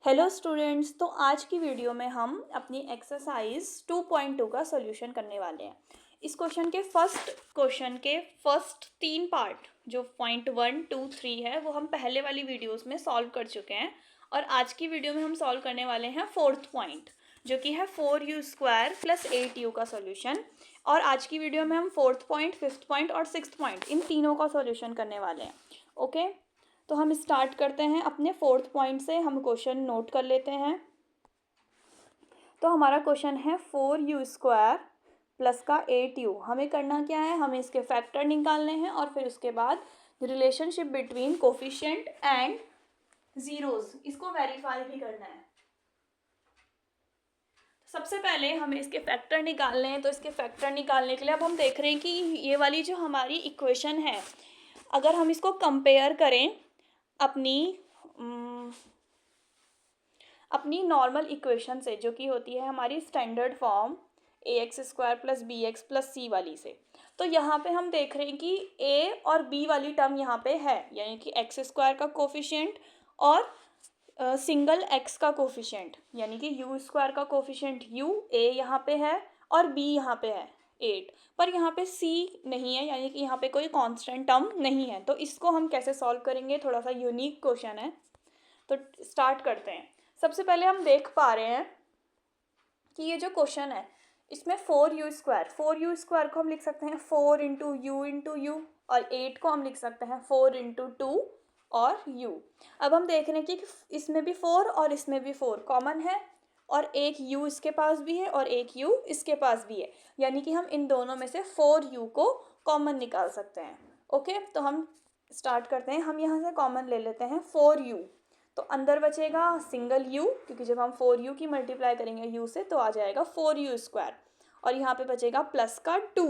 Hello students, तो आज की वीडियो में हम अपनी एक्सरसाइज 2.2 का सॉल्यूशन करने वाले हैं। इस क्वेश्चन के फर्स्ट 3 पार्ट जो पॉइंट 1, 2, 3 है वो हम पहले वाली वीडियोस में सॉल्व कर चुके हैं और आज की वीडियो में हम सॉल्व करने वाले हैं फोर्थ पॉइंट जो कि है 4u² + 8u का सॉल्यूशन। और आज की वीडियो में हम फोर्थ पॉइंट, फिफ्थ पॉइंट और सिक्स्थ पॉइंट इन तीनों का सॉल्यूशन करने वाले हैं। ओके, तो हम स्टार्ट करते हैं अपने फोर्थ पॉइंट से। हम क्वेश्चन नोट कर लेते हैं। तो हमारा क्वेश्चन है 4u² प्लस का 8u। हमें करना क्या है, हमें इसके फैक्टर निकालने हैं और फिर उसके बाद relationship between coefficient and zeros इसको वेरीफाई भी करना है। सबसे पहले हमें इसके फैक्टर निकालने हैं। तो इसके फैक्टर निकालने के लिए अब हम देख रहे हैं कि ये वाली जो हमारी इक्वेशन है, अगर हम इसको कंपेयर करें अपनी नॉर्मल इक्वेशन से, जो कि होती है हमारी standard form ax² + bx + c वाली से, तो यहाँ पे हम देख रहे हैं कि a और b वाली टर्म यहाँ पे है, यानी कि x² का कोफिशिएंट और सिंगल x का कोफिशिएंट, यानी कि u² का कोफिशिएंट u, a यहाँ पे है और b यहाँ पे है 8, पर यहाँ पे c नहीं है, यानी कि यहाँ पे कोई कांस्टेंट टर्म नहीं है। तो इसको हम कैसे सॉल्व करेंगे, थोड़ा सा यूनिक क्वेश्चन है, तो स्टार्ट करते हैं। सबसे पहले हम देख पा रहे हैं कि ये जो क्वेश्चन है इसमें 4u² को हम लिख सकते हैं 4 × u और 8 को हम लिख सकते हैं 4 × 2 और u। अब हम देख रहे हैं कि इसमें भी 4 और इसमें भी 4 कॉमन है और एक u इसके पास भी है और एक u इसके पास भी है, यानी कि हम इन दोनों में से 4u को कॉमन निकाल सकते हैं। ओके, तो हम स्टार्ट करते हैं। हम यहाँ से कॉमन ले लेते हैं 4u, तो अंदर बचेगा सिंगल u, क्योंकि जब हम 4u की मल्टीप्लाई करेंगे u से तो आ जाएगा 4u², और यहाँ पे बचेगा प्लस का 2,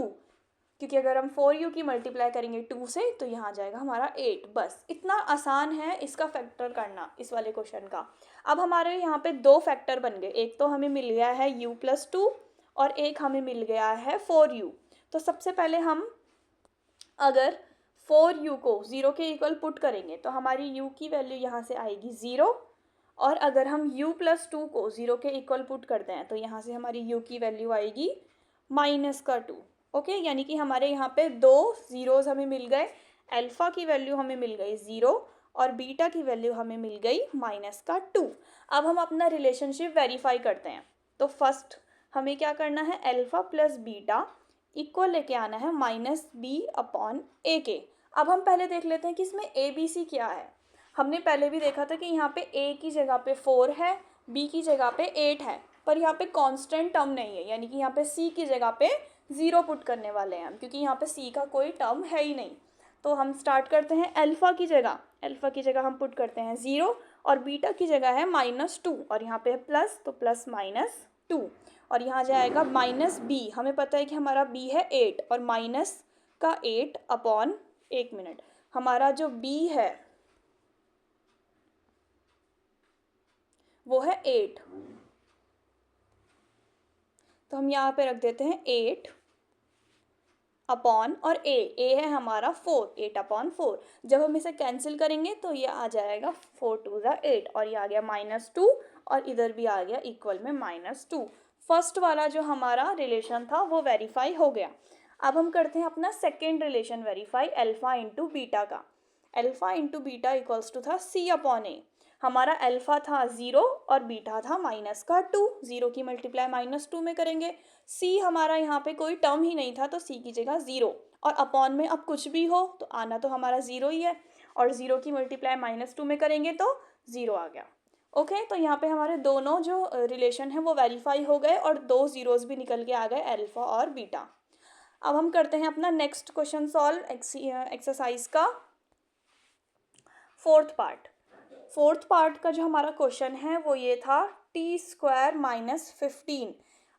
क्योंकि अगर हम 4u की मल्टीप्लाई करेंगे 2 से तो यहाँ आ जाएगा हमारा 8। बस इतना आसान है इसका फैक्टर करना इस वाले क्वेश्चन का। अब हमारे यहाँ पे दो फैक्टर बन गए, एक तो हमें मिल गया है u + 2 और एक हमें मिल गया है 4u। तो सबसे पहले हम अगर 4u को 0 के इक्वल पुट करेंगे तो हमारी u की वैल्यू यहाँ से आएगी 0, और अगर हम u + 2 को 0 के इक्वल पुट करते हैं तो यहाँ से हमारी u की वैल्यू आएगी -2। ओके, यानी कि हमारे यहाँ पे दो ज़ीरोज़ हमें मिल गए। अल्फ़ा की वैल्यू हमें मिल गई 0 और बीटा की वैल्यू हमें मिल गई -2। अब हम अपना रिलेशनशिप वेरीफाई करते हैं। तो फर्स्ट हमें क्या करना है, अल्फ़ा + बीटा इक्वल लेके आना है -b/a के। अब हम पहले देख लेते हैं कि इसमें a b c क्या है। हमने पहले भी देखा था कि यहाँ पे a की जगह पे 4 है, b की जगह पे 8 है, पर यहाँ पे कांस्टेंट टर्म नहीं है, यानी कि यहाँ पे c की जगह पे 0 पुट करने वाले हैं हम, क्योंकि यहाँ पे c का कोई टर्म है ही नहीं। तो हम स्टार्ट करते हैं अल्फ़ा की जगह हम पुट करते हैं 0 और बीटा की जगह है -2 और यहाँ पे है प्लस, तो प्लस -2 और यहाँ जाएगा -b। हमें पता है कि हमारा b है 8 और माइनस का 8 एक मिनट, हमारा जो b है वो है 8, तो हम यहाँ पे रख देते हैं 8 और a है हमारा 4, 8/4। जब हम इसे कैंसिल करेंगे तो ये आ जाएगा 4 2 8 और ये आ गया -2 और इधर भी आ गया इक्वल में -2। फर्स्ट वाला जो हमारा रिलेशन था वो वेरीफाई हो गया। अब हम करते हैं अपना second relation verify, alpha × beta का। अल्फ़ा × बीटा इक्वल्स टू था c/a। हमारा अल्फ़ा था 0 और बीटा था -2। 0 की मल्टीप्लाई -2 में करेंगे। c हमारा यहाँ पे कोई टर्म ही नहीं था तो c की जगह 0, और अपॉन में अब कुछ भी हो तो आना तो हमारा 0 ही है, और 0 की मल्टीप्लाई -2 में करेंगे तो 0 आ गया। ओके, तो यहाँ पे हमारे दोनों जो रिलेशन है वो वेरीफाई हो गए और दो ज़ीरोज़ भी निकल के आ गए, अल्फ़ा और बीटा। अब हम करते हैं अपना नेक्स्ट क्वेश्चन सॉल्व, एक्सरसाइज का फोर्थ पार्ट का जो हमारा क्वेश्चन है वो ये था t² - 15।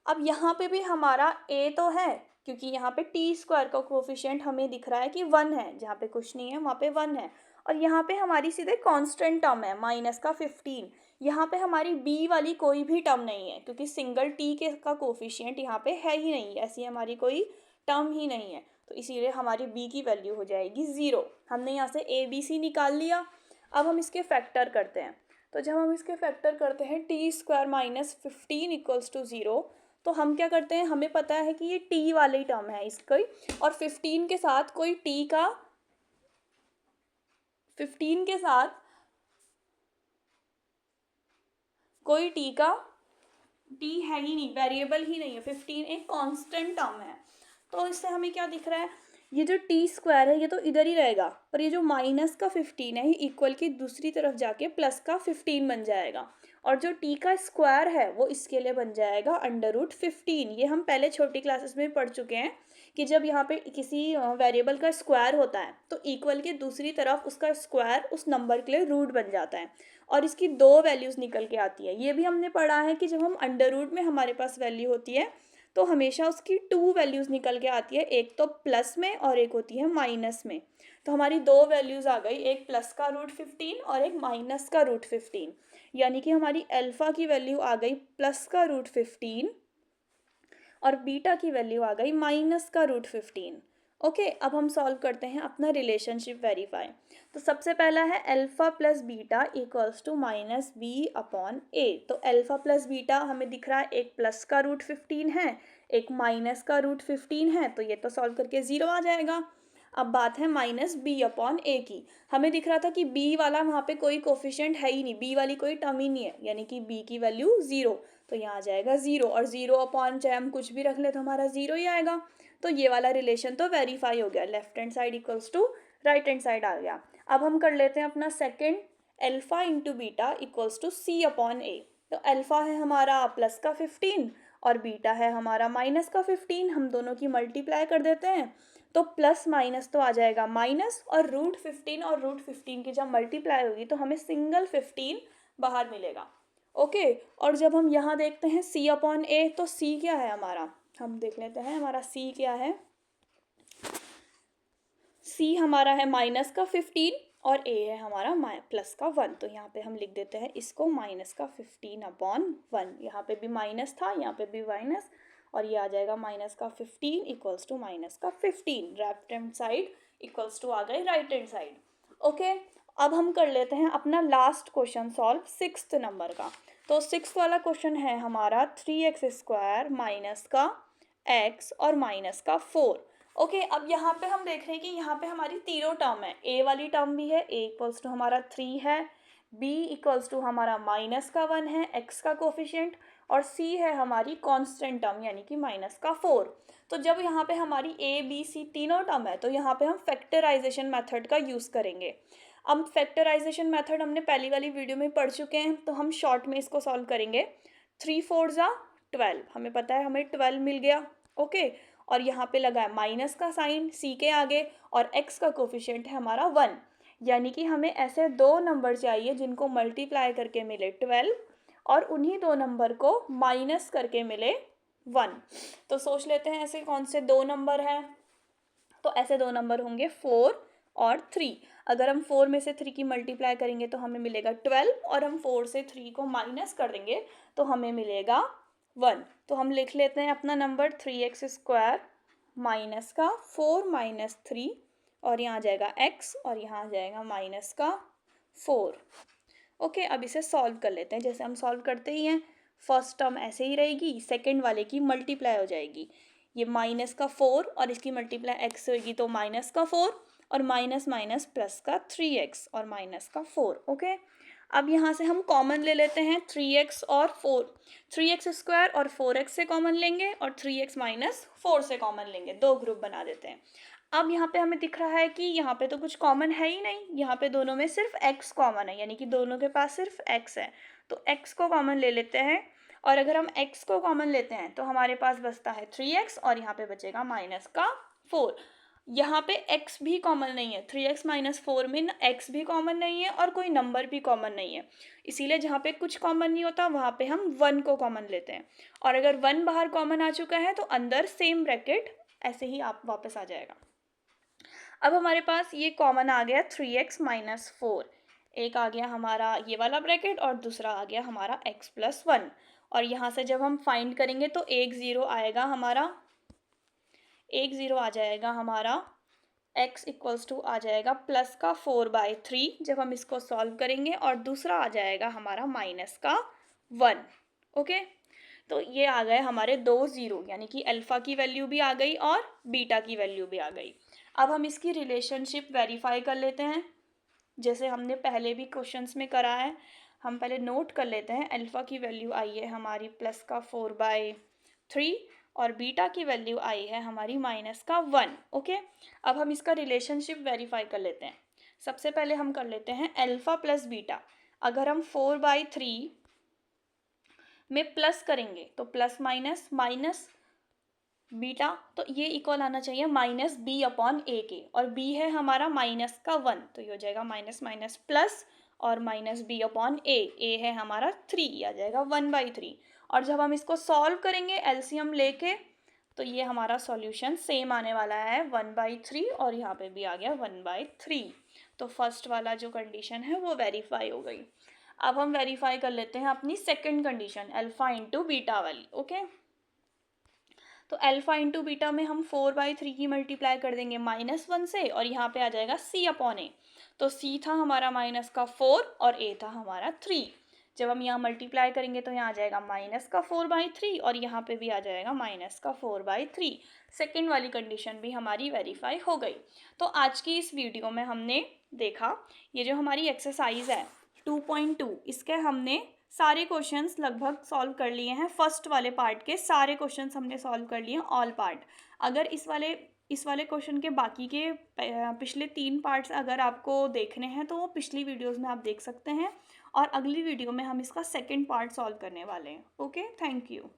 अब यहाँ पे भी हमारा a तो है, क्योंकि यहाँ पे t² का कोफिशिएंट हमें दिख रहा है कि 1 है, जहाँ पे कुछ नहीं है वहाँ पे 1 है, और यहाँ पे हमारी सीधे कांस्टेंट टर्म है -15। यहाँ पे हमारी b वाली कोई भी टर्म नहीं है, क्योंकि सिंगल t के का कोफिशिएंट यहाँ पे है ही नहीं, ऐसी हमारी कोई टर्म ही नहीं है, तो इसीलिए हमारी b की वैल्यू हो जाएगी 0। हमने यहाँ से a b c निकाल लिया। अब हम इसके फैक्टर करते हैं। तो जब हम इसके फैक्टर करते हैं T square minus 15 equals to 0, तो हम क्या करते हैं, हमें पता है कि ये टी वाली टर्म है इसकी, और 15 के साथ कोई टी का 15 के साथ कोई टी है ही नहीं, वेरिएबल ही नहीं है, 15 एक कांस्टेंट टर्म है। तो इससे हमें क्या दिख रहा है, ये जो टी स्क्वायर है ये तो इधर ही रहेगा, पर ये जो माइनस का 15 है ये इक्वल की दूसरी तरफ जाके प्लस का 15 बन जाएगा, और जो टी का स्क्वायर है वो इसके लिए बन जाएगा √15। ये हम पहले छोटी क्लासेस में पढ़ चुके हैं कि जब यहाँ पे किसी वेरिएबल का स्क्वायर होता है तो इक्वल के दूसरी तरफ उसका स्क्वायर उस नंबर के लिए रूट बन जाता है, और इसकी 2 वैल्यूज़ निकल के आती है। ये भी हमने पढ़ा है कि जब हम अंडर रूट में हमारे पास वैल्यू होती है तो हमेशा उसकी 2 वैल्यूज़ निकल के आती है, एक तो प्लस में और एक होती है माइनस में। तो हमारी 2 वैल्यूज़ आ गई, एक प्लस का √15 और एक माइनस का √15, यानी कि हमारी अल्फ़ा की वैल्यू आ गई प्लस का √15 और बीटा की वैल्यू आ गई माइनस का √15। ओके, अब हम सॉल्व करते हैं अपना रिलेशनशिप वेरीफाई। तो सबसे पहला है alpha plus beta equals to minus b/a। तो अल्फ़ा प्लस बीटा हमें दिख रहा है, एक प्लस का √15 है, एक माइनस का √15 है, तो ये तो सॉल्व करके 0 आ जाएगा। अब बात है माइनस b/a की। हमें दिख रहा था कि b वाला वहाँ पे कोई कोफिशिएंट है ही नहीं, b वाली कोई टर्म ही नहीं है, यानी कि b की वैल्यू 0, तो यहाँ आ जाएगा 0, और 0 चाहे हम कुछ भी रख ले तो हमारा 0 ही आएगा। तो ये वाला रिलेशन तो वेरीफाई हो गया, left hand side equals to right hand side आ गया। अब हम कर लेते हैं अपना second, alpha into beta equals to c/a। तो अल्फ़ा है हमारा प्लस का 15 और बीटा है हमारा माइनस का 15, हम दोनों की मल्टीप्लाई कर देते हैं, तो प्लस माइनस तो आ जाएगा माइनस, और √15 और √15 की जब मल्टीप्लाई होगी तो हमें सिंगल 15 बाहर मिलेगा। ओके, और जब हम यहाँ देखते हैं c/a, तो c क्या है हमारा, हम देख लेते हैं हमारा c क्या है। c हमारा है माइनस का 15 और a है हमारा प्लस का 1, तो यहाँ पे हम लिख देते हैं इसको माइनस का 15/1। यहाँ पे भी माइनस था, यहाँ पे भी माइनस, और ये आ जाएगा माइनस का 15 इक्वल्स टू माइनस का 15, left hand side equals to आ गई राइट हैंड साइड। ओके, अब हम कर लेते हैं अपना last question solve 6th number का। तो 6th वाला क्वेश्चन है हमारा 3x² माइनस का x और माइनस का 4। ओके, अब यहाँ पे हम देख रहे हैं कि यहाँ पे हमारी तीनों टर्म है, a वाली टर्म भी है, a इक्वल्स टू हमारा 3 है, b इक्वल्स टू हमारा माइनस का 1 है, x का कोफिशिएंट, और c है हमारी कांस्टेंट टर्म यानी कि माइनस का 4। तो जब यहाँ पे हमारी a b c तीनों टर्म है तो यहाँ पे हम फैक्टराइजेशन मेथड का यूज़ करेंगे। अब फैक्टराइजेशन मेथड हमने पहली वाली वीडियो में पढ़ चुके हैं, तो हम शॉर्ट में इसको सॉल्व करेंगे। 3 4 = 12, हमें पता है हमें 12 मिल गया। ओके, और यहाँ पे लगा है माइनस का साइन c के आगे, और x का कोफिशिएंट है हमारा 1, यानी कि हमें ऐसे 2 नंबर चाहिए जिनको मल्टीप्लाई करके मिले 12 और उन्हीं 2 नंबर को माइनस करके मिले 1। तो सोच लेते हैं ऐसे कौन से 2 नंबर हैं। तो ऐसे 2 नंबर होंगे 4 और 3। अगर हम 4 में से 3 की मल्टीप्लाई करेंगे तो हमें मिलेगा 12, और हम 4 से 3 को माइनस कर देंगे तो हमें मिलेगा 1। तो हम लिख लेते हैं अपना नंबर 3x² माइनस का 4 माइनस 3, और यहाँ आ जाएगा x और यहाँ आ जाएगा माइनस का 4। ओके, अब इसे सॉल्व कर लेते हैं जैसे हम सॉल्व करते ही हैं। फर्स्ट टर्म ऐसे ही रहेगी, सेकेंड वाले की मल्टीप्लाई हो जाएगी, ये माइनस का 4 और इसकी मल्टीप्लाई x होगी तो माइनस का 4, और माइनस माइनस प्लस का 3x और माइनस का 4। ओके, अब यहाँ से हम कॉमन ले लेते हैं 3x और 4, 3x² और 4x से कॉमन लेंगे और 3x माइनस 4 से कॉमन लेंगे, 2 ग्रुप बना देते हैं। अब यहाँ पे हमें दिख रहा है कि यहाँ पे तो कुछ कॉमन है ही नहीं, यहाँ पे दोनों में सिर्फ x कॉमन है, यानी कि दोनों के पास सिर्फ x है, तो x को कॉमन ले लेते हैं। और अगर हम x को कॉमन लेते हैं तो हमारे पास बचता है 3x और यहाँ पे बचेगा माइनस का 4। यहाँ पे x भी कॉमन नहीं है, 3x माइनस 4 में x भी कॉमन नहीं है और कोई नंबर भी कॉमन नहीं है, इसीलिए जहाँ पे कुछ कॉमन नहीं होता वहाँ पे हम 1 को कॉमन लेते हैं, और अगर 1 बाहर कॉमन आ चुका है तो अंदर सेम ब्रैकेट ऐसे ही आप वापस आ जाएगा। अब हमारे पास ये कॉमन आ गया 3x माइनस 4, एक आ गया हमारा ये वाला ब्रैकेट और दूसरा आ गया हमारा x प्लस 1, और यहाँ से जब हम फाइंड करेंगे तो एक ज़ीरो आ जाएगा हमारा x इक्वल्स टू आ जाएगा प्लस का 4/3 जब हम इसको सॉल्व करेंगे, और दूसरा आ जाएगा हमारा माइनस का 1। ओके, तो ये आ गए हमारे दो ज़ीरो, यानी कि अल्फ़ा की वैल्यू भी आ गई और बीटा की वैल्यू भी आ गई। अब हम इसकी रिलेशनशिप वेरीफाई कर लेते हैं, जैसे हमने पहले भी क्वेश्चंस में करा है। हम पहले नोट कर लेते हैं, अल्फ़ा की वैल्यू आई है हमारी प्लस का 4/3 और बीटा की वैल्यू आई है हमारी माइनस का 1। ओके, अब हम इसका रिलेशनशिप वेरीफाई कर लेते हैं। सबसे पहले हम कर लेते हैं अल्फ़ा प्लस बीटा। अगर हम 4/3 में प्लस करेंगे तो प्लस माइनस माइनस बीटा, तो ये इक्वल आना चाहिए माइनस बी अपॉन ए के, और बी है हमारा माइनस का 1, तो ये हो जाएगा माइनस माइनस प्लस और माइनस बी अपॉन ए है हमारा 3, आ जाएगा 1/3। और जब हम इसको सॉल्व करेंगे एलसीएम लेके, तो ये हमारा सॉल्यूशन सेम आने वाला है 1/3, और यहाँ पे भी आ गया 1/3। तो फर्स्ट वाला जो कंडीशन है वो वेरीफाई हो गई। अब हम वेरीफाई कर लेते हैं अपनी second condition, alpha into beta वाली। ओके, तो अल्फ़ा इंटू बीटा में हम 4/3 की मल्टीप्लाई कर देंगे -1 से, और यहाँ पे आ जाएगा c अपॉन ए। तो c था हमारा माइनस का 4 और a था हमारा 3। जब हम यहाँ मल्टीप्लाई करेंगे तो यहाँ आ जाएगा माइनस का 4/3 और यहाँ पे भी आ जाएगा माइनस का 4/3। सेकेंड वाली कंडीशन भी हमारी वेरीफाई हो गई। तो आज की इस वीडियो में हमने देखा, ये जो हमारी एक्सरसाइज है 2.2, इसके हमने सारे क्वेश्चंस लगभग सॉल्व कर लिए हैं। फर्स्ट वाले पार्ट के सारे क्वेश्चंस हमने सॉल्व कर लिए हैं, ऑल पार्ट। अगर इस वाले क्वेश्चन के बाकी के पिछले 3 पार्ट्स अगर आपको देखने हैं तो वो पिछली वीडियोस में आप देख सकते हैं, और अगली वीडियो में हम इसका सेकंड पार्ट सॉल्व करने वाले हैं। Okay, thank you.